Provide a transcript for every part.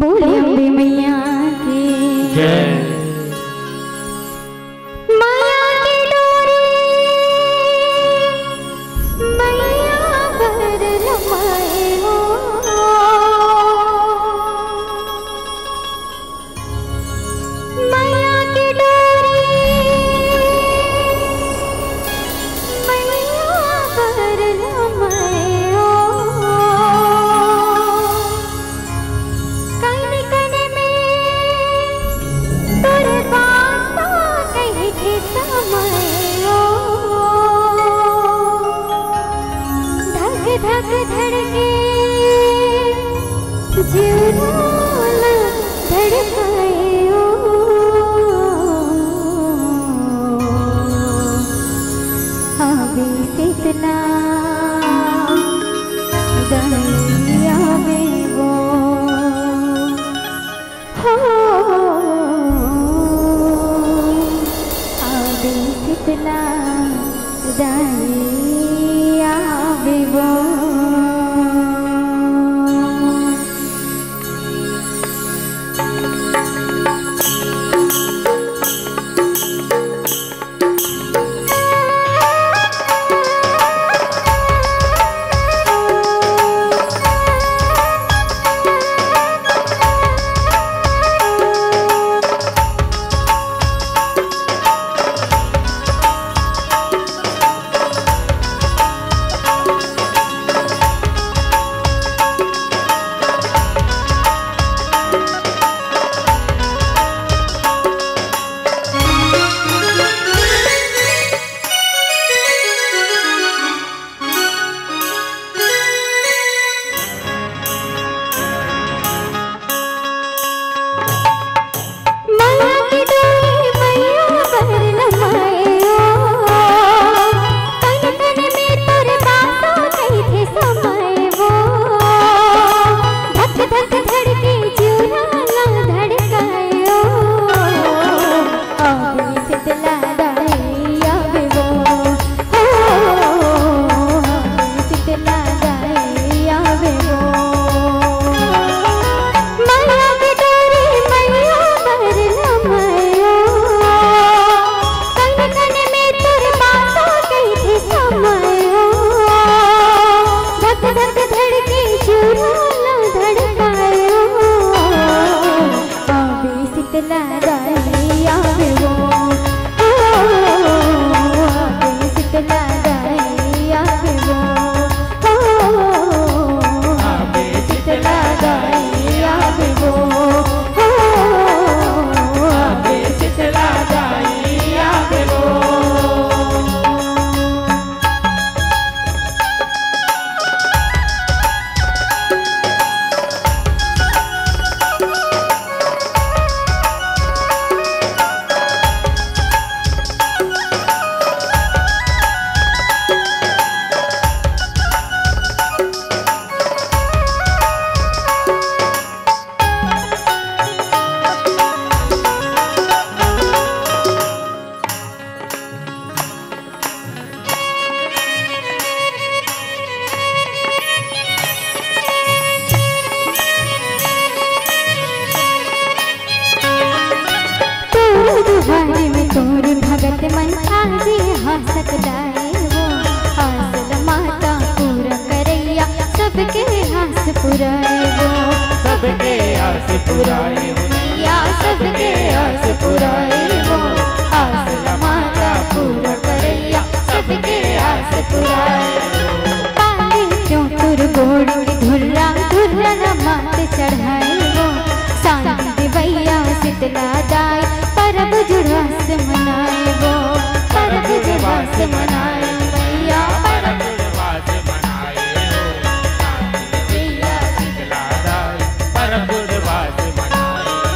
बोले अम्बे मैया की जय। माया की डोरी मैया पर लमाए हो, माया की डोरी मैया पर लमाए हो। कन कन में तोरे वास्ता कहीं के समय हो, धक धक धड़के जीवन धड़काए हो। आवे शीतला दरिया में वो हो, आवे शीतला दरिया में वो। दुहारे में तोर भगत मन आजे हंसत जाए वो, हासल माता पूरा करैया सबके हास पुराए वो, सबके आस पुराए हो मैया सबके हास पुराए वो, हासल माता पूरा करैया सबके हास पुराए। पाले क्यों तुर गोड़ की धुर्रा धुर्रा न मात चढ़ाए वो, शांति भैया शीतला दाई परब जुड़वास मनाए वो, परब जुड़वास मनाए मैया परब जुड़वास मनाए हो, भैया शीतला दाई परब जुड़वास मनाए।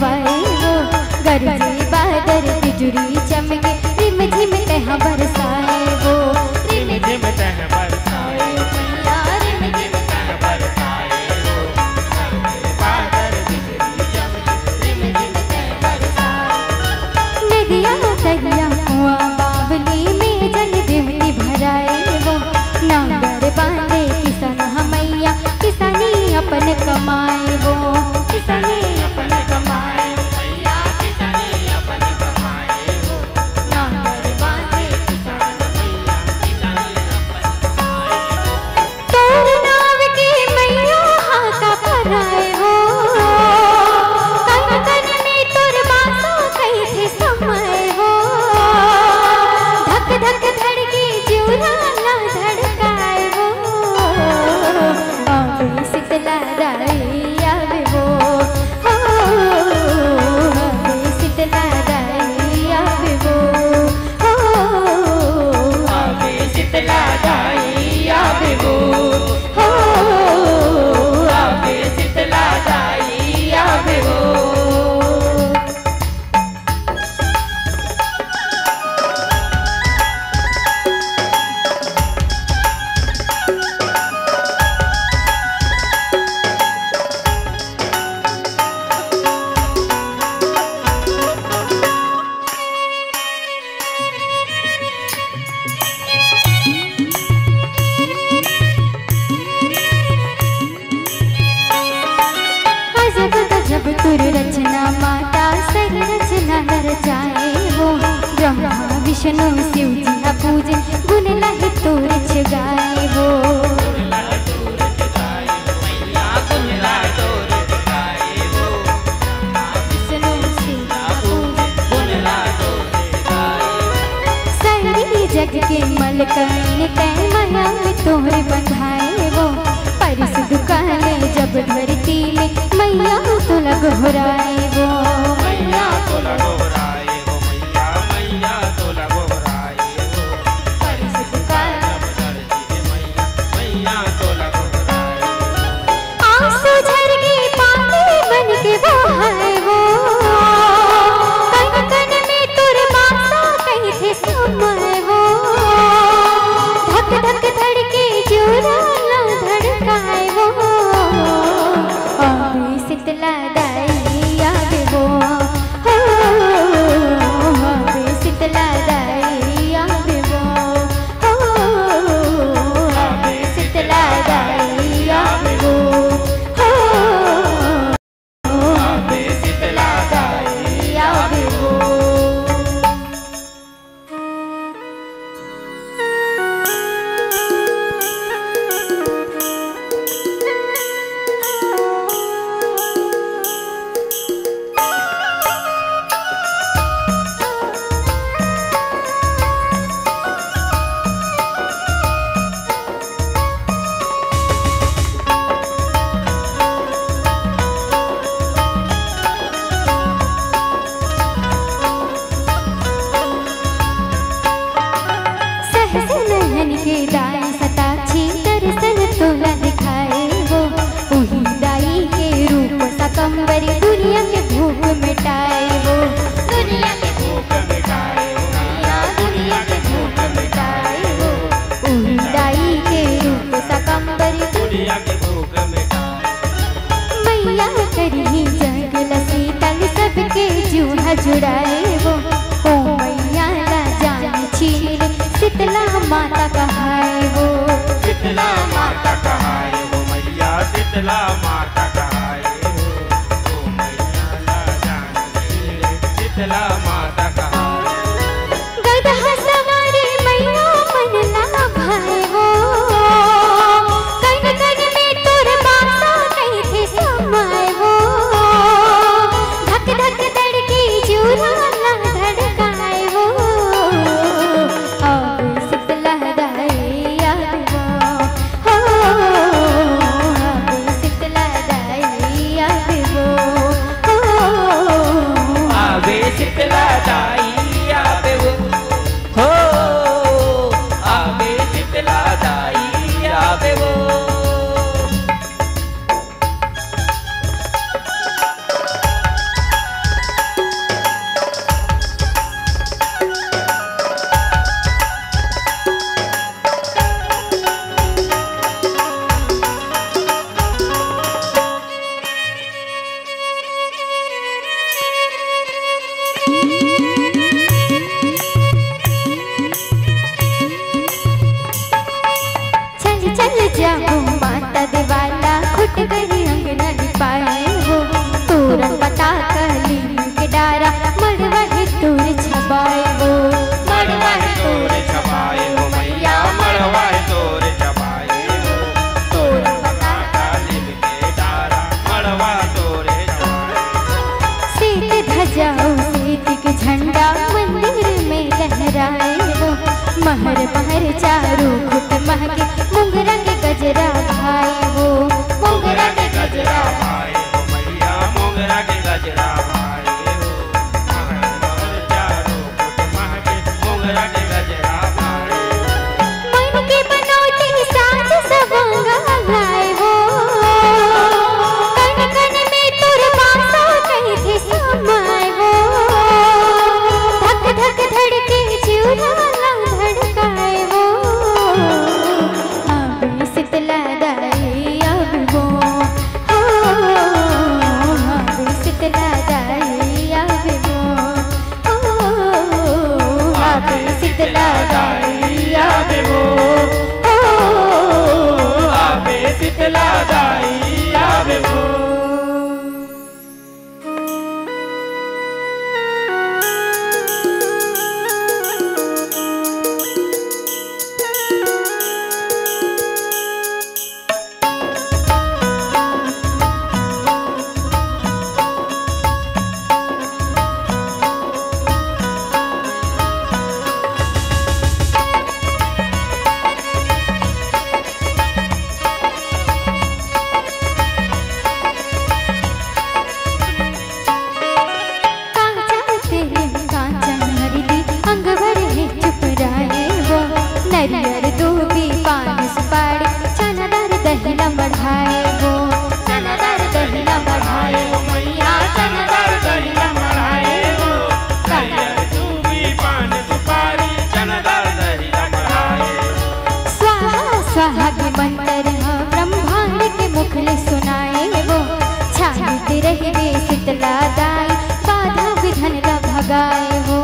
करवाए वो, गरजे बादल बिजुली चमके रिम झिम तह बरसाए वो, रिम झिम तह बरसाए मैया, रिम झिम तह बरसाए वो, बादल बिजली चमके रिम झिम तह बरसाए। नदिया दरिया कुआं बावली में जल देवती भराए वो, नांगर बांधे किसान हमैया किसानी अपन कमाए वो, किसानी अपन कमाए मैया, किसानी अपन कमाए वो, नांगर बांधे किसान मैया, किसानी अपन कमाए। तोर नाव के मैया हाथा भराए वो, कन कन में तोर बासा कहीं थे समय वो, धक धक धड़के जुरा ना धड़काए वो, आवे शीतला राई आवे वो, आवे शीतला राई आवे वो, आवे शीतला दाई आवे वो, आवे शीतला दाई आवे वो। अजब गजब तुर रचना माता सर रचना न रचाए वो, ब्रह्मा विष्णु शिव जी हा पूजन गुण लहे तोर गाए वो, गुनला तोर जगाए मैया, गुनला तोर जगाए वो, विष्णु शिव हा पूजन गुनला तोर जगाए। सारी जग के मलकाइन तय माया में तोहरे बंधाए वो, परिस दुकाने जब धरती में मैया तो लग होराए वो, मैया तो लगोराए वो मैया, मैया तो लगोराए वो, परिस दुकाने जब धरती में मैया, मैया तो लगोराए। आंसू झर के पानी बन के बहाए वो, कन कन में तुर बासा कहीं थे समय वो, धक धक धड़के जोरा ना धड़काए वो, आवे शीतला दाई आवे वो, आवे शीतला दाई आवे वो, आवे शीतला दाई आवे वो, आवे शीतला दाई आवे वो। सहस नयन के दाई सताक्षी दर्शन तोला दिखाए वो, उही दाई के रूप सकंबरी दुनिया के भूख मिटाए वो, दुनिया के भूख मिटाए वो मैया, दुनिया के भूख मिटाए वो, उही दाई के रूप सकंबरी दुनिया की भूख मिटाए। मैया करी जग शीतल सबके जूहा जुड़ाए वो, ओ मैया ला जान छीन ले शीतला माता कहाए वो, शीतला माता कहाए वो मैया, शीतला माता कहाए वो, ओ मैया ला जान छीने, शीतला माता कहाए। गदहा सवारी मैया मन ला भाए वो, कन कन में तोर बासा कहीं थे समाए वो, धक धक धड़के जुरा ना धड़काए वो, आवे शीतला दाई आवे वो, आवे शीतला करी अंगना लिपाए हो, तोरण पता कली के डारा मड़वा है तोर छबाए हो, मड़वा है तोर छबाए हो मैया, मड़वा है तोर छबाए हो, तोरण पता कली के डारा मड़वा तोरे छबाए। सीत ध्वजाओ सीत के झंडा मंदिर में लहराए हो, महर महर चारू खुट महके मुंगरा के गजरा भाई हो, मोगरा के गजरा भाई हो मैया, मोगरा के गजरा भाई हो, महर महर चारों फुट महके मोगरा के गजरा भाई हो। मन के बनौटी साँझ सवंगा लाए हो, कण कण में तुर बासा कहीं थे समाए हो, धक धक धड़के चिउरा धड़काए हो, आवे शीतला दाई आवे वो, आवे शीतला दाई आवे वो, आवे शीतला दाई आवे वो, आवे शीतला दाई आवे वो। नरियर दूबी पान सुपारी चनादार दहिना बढ़ाए हो, चनादार दहिना बढ़ाए हो मैया, चनादार दहिना बढ़ाए हो, नरियर दूबी पान सुपारी चनादार दहिना बढ़ाए हो। स्वाहा स्वाहा के मंत्र ब्रह्मांड के मुखले सुनाए हो, छाती रही वे शीतला दाई बाधा विघ्न ला भगाए हो,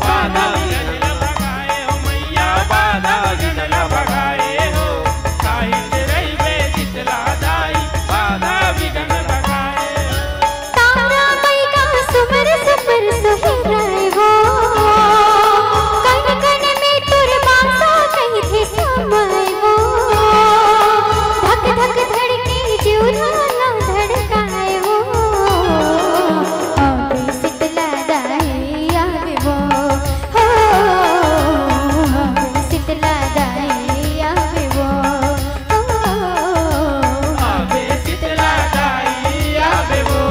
बाधा विघ्न ला भगाए हो मैया, बाधा विघ्न ला भगाए हो, साहित्य रही वे शीतला दाई बाधा विघ्न भगाए हो। तारा मई का सुमर सुमर सुहराए हो, कण कण में तुर बासा कहीं थे समाए हो, धक धक धड़के जिउरा धड़काए हो, आवे शीतला दाई आवे वो, आवे शीतला दाई आवे वो, आवे शीतला दाई आवे वो,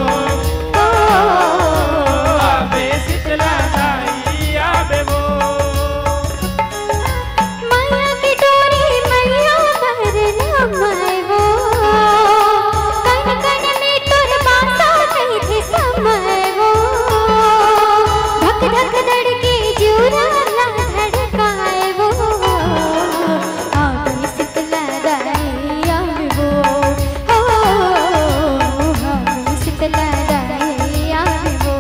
आवे शीतला दाई आवे वो। माया की डोरी मैया पर लमाए हो, कण कण में तुर बासा कहीं थे समाए हो, धक धक धड़के जिउरा धड़काए हो, आवे शीतला दाई आवे वो, आवे शीतला दाई आवे वो,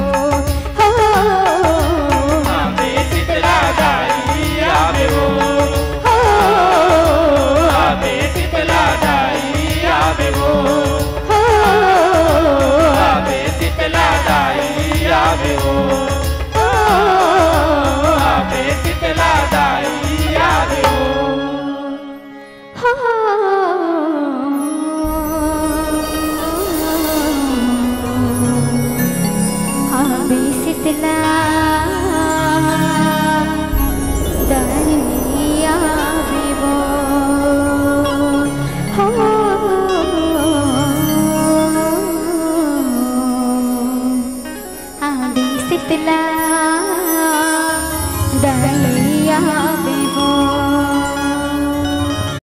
आवे शीतला दाई आवे वो, आवे शीतला दाई आवे वो, आवे शीतला दाई आवे वो, आवे शीतला दाई आवे वो। आवे शीतला दाई आवे वो, आवे शीतला दाई आवे